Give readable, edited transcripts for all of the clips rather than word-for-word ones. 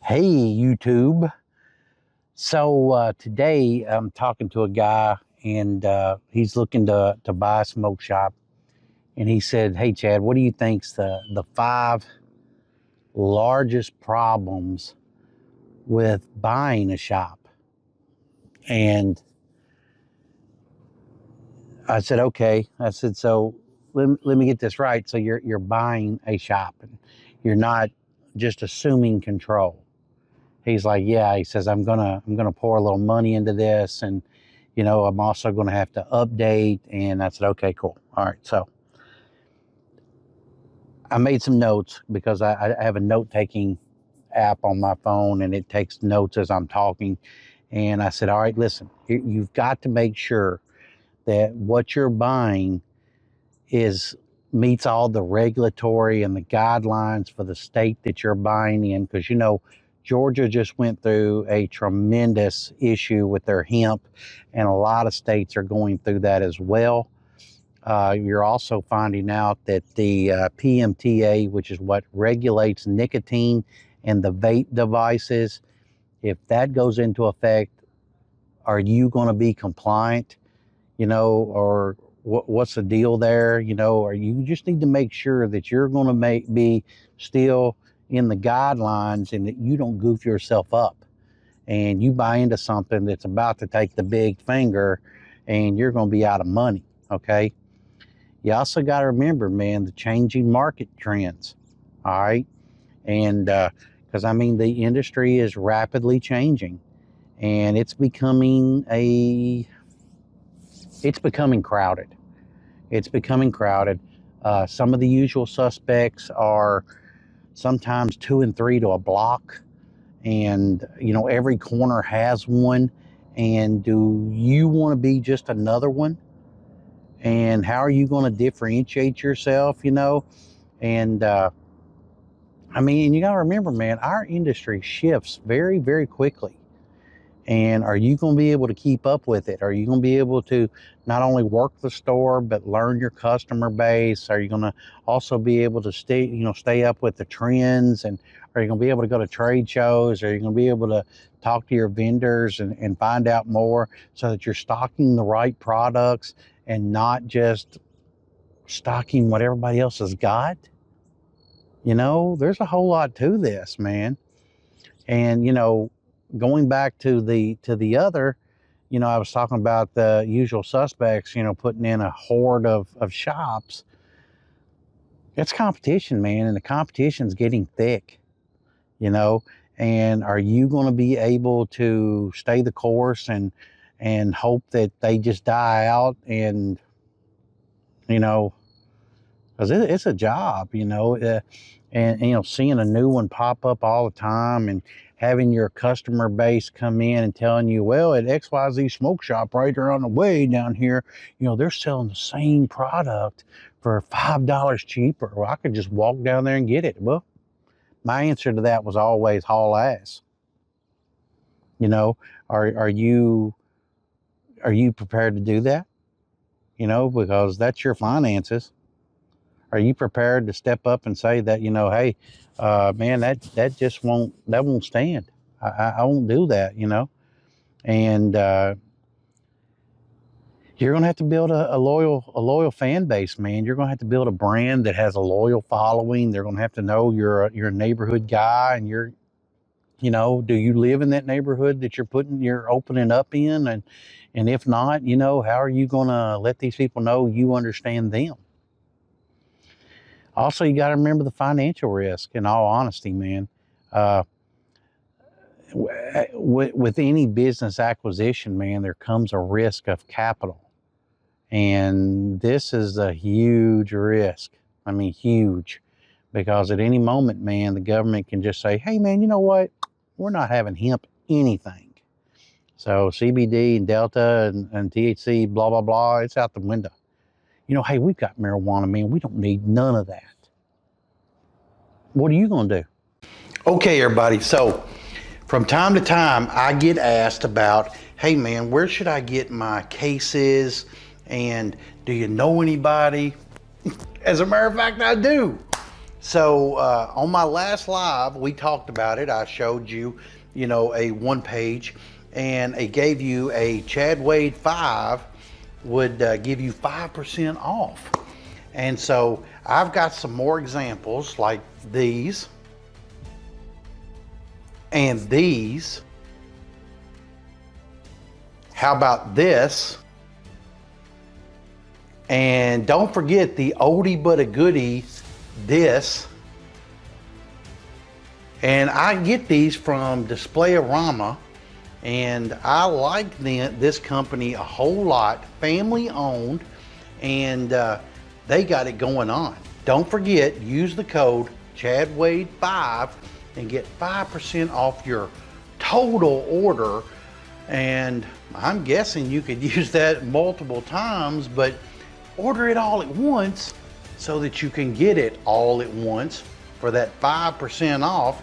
Hey, YouTube. So today I'm talking to a guy and he's looking to buy a smoke shop. And he said, "Hey, Chad, what do you think's the five largest problems with buying a shop?" And I said, "Okay." I said, "So let me get this right. So you're buying a shop and you're not just assuming control." He's like, "Yeah." He says, I'm gonna pour a little money into this, and I'm also gonna have to update." And I said, "Okay, cool. All right." So I made some notes because I have a note-taking app on my phone, and it takes notes as I'm talking. And I said, "All right, listen, you've got to make sure that what you're buying is meets all the regulatory and the guidelines for the state that you're buying in, because Georgia just went through a tremendous issue with their hemp, and a lot of states are going through that as well. You're also finding out that the PMTA, which is what regulates nicotine and the vape devices, if that goes into effect, are you going to be compliant? Or what's the deal there? Or you just need to make sure that you're going to be still in the guidelines and that you don't goof yourself up and you buy into something that's about to take the big finger and you're going to be out of money. Okay. You also got to remember, man, the changing market trends. All right. And because the industry is rapidly changing and it's becoming crowded. It's becoming crowded. Some of the usual suspects are sometimes two and three to a block, and every corner has one. And do you want to be just another one? And how are you going to differentiate yourself? And you got to remember, man, our industry shifts very, very quickly. And are you going to be able to keep up with it? Are you going to be able to not only work the store, but learn your customer base? Are you going to also be able to stay up with the trends? And are you going to be able to go to trade shows? Are you going to be able to talk to your vendors and find out more so that you're stocking the right products and not just stocking what everybody else has got? There's a whole lot to this, man. And, going back to the other, I was talking about the usual suspects, putting in a horde of shops. It's competition, man, and the competition's getting thick, you know. And are you going to be able to stay the course and hope that they just die out? And because it's a job, and seeing a new one pop up all the time and having your customer base come in and telling you, well, at XYZ smoke shop right there on the way down here, they're selling the same product for $5 cheaper. Well, I could just walk down there and get it. Well, my answer to that was always haul ass. Are you prepared to do that? Because that's your finances. Are you prepared to step up and say that, hey, man, that won't stand. I won't do that, and you're going to have to build a loyal fan base, man. You're going to have to build a brand that has a loyal following. They're going to have to know you're a neighborhood guy, and do you live in that neighborhood that you're opening up in? And if not, how are you going to let these people know you understand them? Also, you got to remember the financial risk, in all honesty, man. With any business acquisition, man, there comes a risk of capital. And this is a huge risk. Huge. Because at any moment, man, the government can just say, hey, man, you know what? We're not having hemp anything. So CBD and Delta and THC, blah, blah, blah, it's out the window. Hey, we've got marijuana, man. We don't need none of that. What are you going to do? Okay, everybody. So from time to time, I get asked about, hey, man, where should I get my cases? And do you know anybody? As a matter of fact, I do. So on my last live, we talked about it. I showed you, a one page, and it gave you a Chad Wade 5 would give you 5% off. And so I've got some more examples like these and these. How about this? And don't forget the oldie but a goodie, this. And I get these from Displayarama, and I like this company a whole lot. Family owned, and they got it going on. Don't forget, use the code ChadWade5 and get 5% off your total order. And I'm guessing you could use that multiple times, but order it all at once so that you can get it all at once for that 5% off.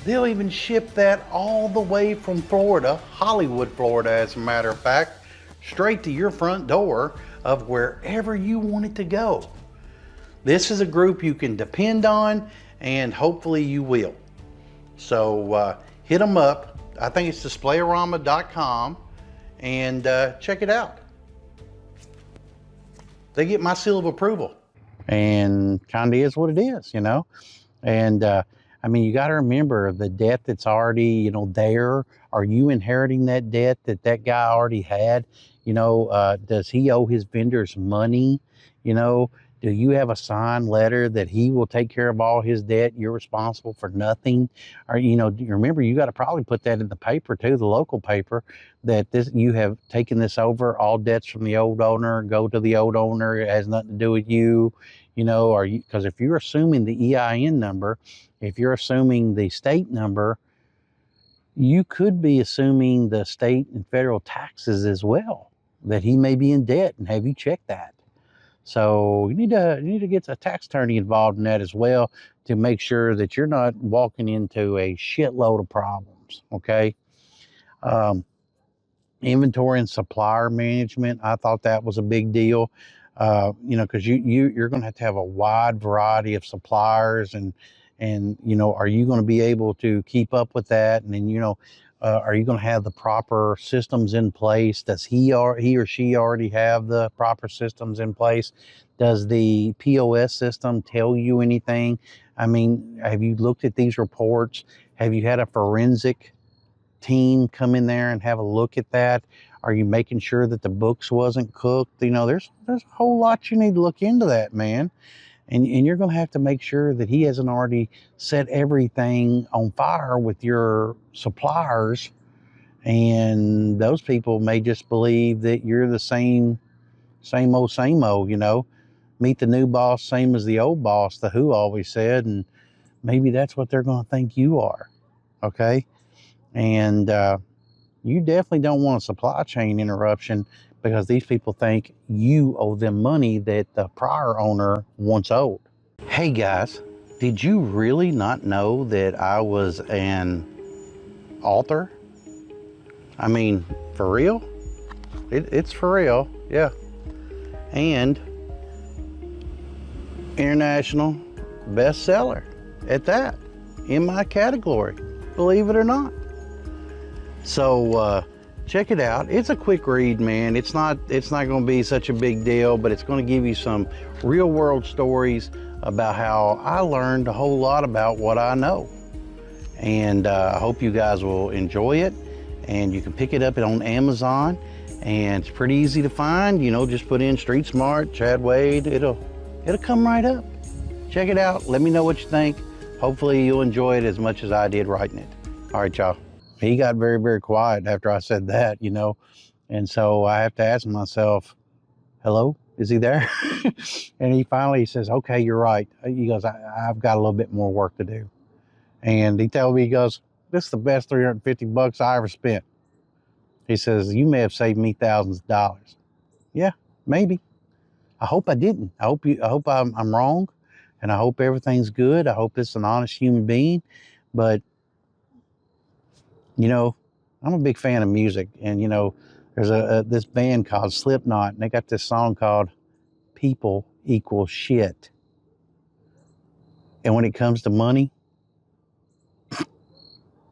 They'll even ship that all the way from Florida, Hollywood, Florida, as a matter of fact, straight to your front door of wherever you want it to go. This is a group you can depend on, and hopefully you will. So hit them up. I think it's displayarama.com, and check it out. They get my seal of approval. And kind of is what it is, And I mean, you got to remember the debt that's already, there. Are you inheriting that debt that guy already had? Does he owe his vendors money? Do you have a signed letter that he will take care of all his debt? You're responsible for nothing. Or, remember, you got to probably put that in the paper too, the local paper, that you have taken this over. All debts from the old owner go to the old owner. It has nothing to do with you. Because if you're assuming the EIN number, if you're assuming the state number, you could be assuming the state and federal taxes as well, that he may be in debt, and have you checked that? So you need to get a tax attorney involved in that as well, to make sure that you're not walking into a shitload of problems, okay? Inventory and supplier management, I thought that was a big deal. Because you're going to have a wide variety of suppliers, and are you going to be able to keep up with that? And then are you going to have the proper systems in place? Does he or she already have the proper systems in place? Does the POS system tell you anything? I mean, have you looked at these reports? Have you had a forensic team come in there and have a look at that? Are you making sure that the books wasn't cooked? There's a whole lot you need to look into that, man. And you're going to have to make sure that he hasn't already set everything on fire with your suppliers. And those people may just believe that you're the same old, meet the new boss, same as the old boss, the Who always said. And maybe that's what they're going to think you are. Okay. And you definitely don't want a supply chain interruption, because these people think you owe them money that the prior owner once owed. Hey guys, did you really not know that I was an author? I mean, for real? It's for real, yeah. And international bestseller at that, in my category, believe it or not. So check it out. It's a quick read, man. It's not going to be such a big deal, but it's going to give you some real world stories about how I learned a whole lot about what I know. And I hope you guys will enjoy it. And you can pick it up on Amazon, and it's pretty easy to find. Just put in Street Smart, Chad Wade. It'll come right up. Check it out. Let me know what you think. Hopefully you'll enjoy it as much as I did writing it. All right, y'all. He got very, very quiet after I said that, and so I have to ask myself, hello, is he there? And he finally says, okay, you're right. He goes, I've got a little bit more work to do. And he told me, he goes, this is the best $350 I ever spent. He says, you may have saved me thousands of dollars. Yeah, maybe. I hope I didn't. I hope I'm wrong, and I hope everything's good. I hope it's an honest human being. But I'm a big fan of music, and there's this band called Slipknot, and they got this song called People Equal Shit. And when it comes to money,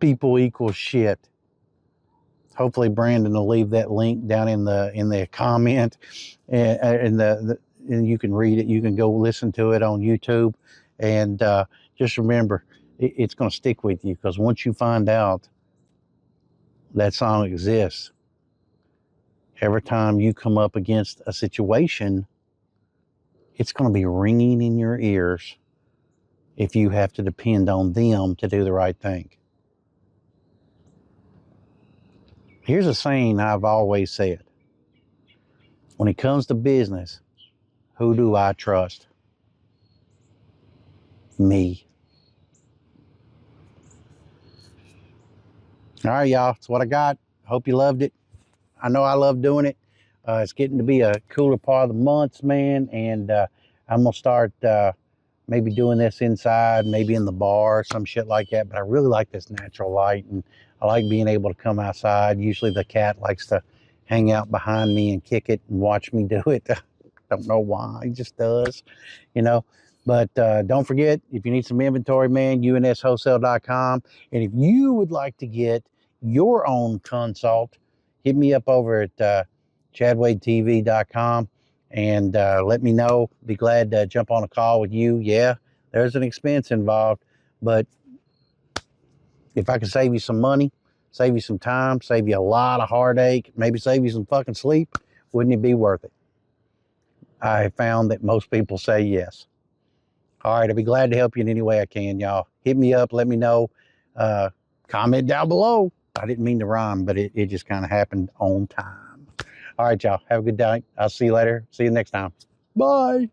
people equal shit. Hopefully Brandon will leave that link down in the comment, and you can read it. You can go listen to it on YouTube, and just remember, it's going to stick with you, because once you find out that song exists, every time you come up against a situation, it's going to be ringing in your ears if you have to depend on them to do the right thing. Here's a saying I've always said: when it comes to business, who do I trust? Me. All right, y'all. That's what I got. Hope you loved it. I know I love doing it. It's getting to be a cooler part of the months, man. And I'm going to start maybe doing this inside, maybe in the bar, some shit like that. But I really like this natural light, and I like being able to come outside. Usually the cat likes to hang out behind me and kick it and watch me do it. Don't know why, he just does, you know. But don't forget, if you need some inventory, man, unswholesale.com. And if you would like to get your own consult, hit me up over at chadwadetv.com and let me know. Be glad to jump on a call with you. Yeah, there's an expense involved, but if I can save you some money, save you some time, save you a lot of heartache, maybe save you some fucking sleep, wouldn't it be worth it? I have found that most people say yes. All right, I'll be glad to help you in any way I can, y'all. Hit me up, let me know. Comment down below. I didn't mean to rhyme, but it just kind of happened on time. All right, y'all. Have a good day. I'll see you later. See you next time. Bye.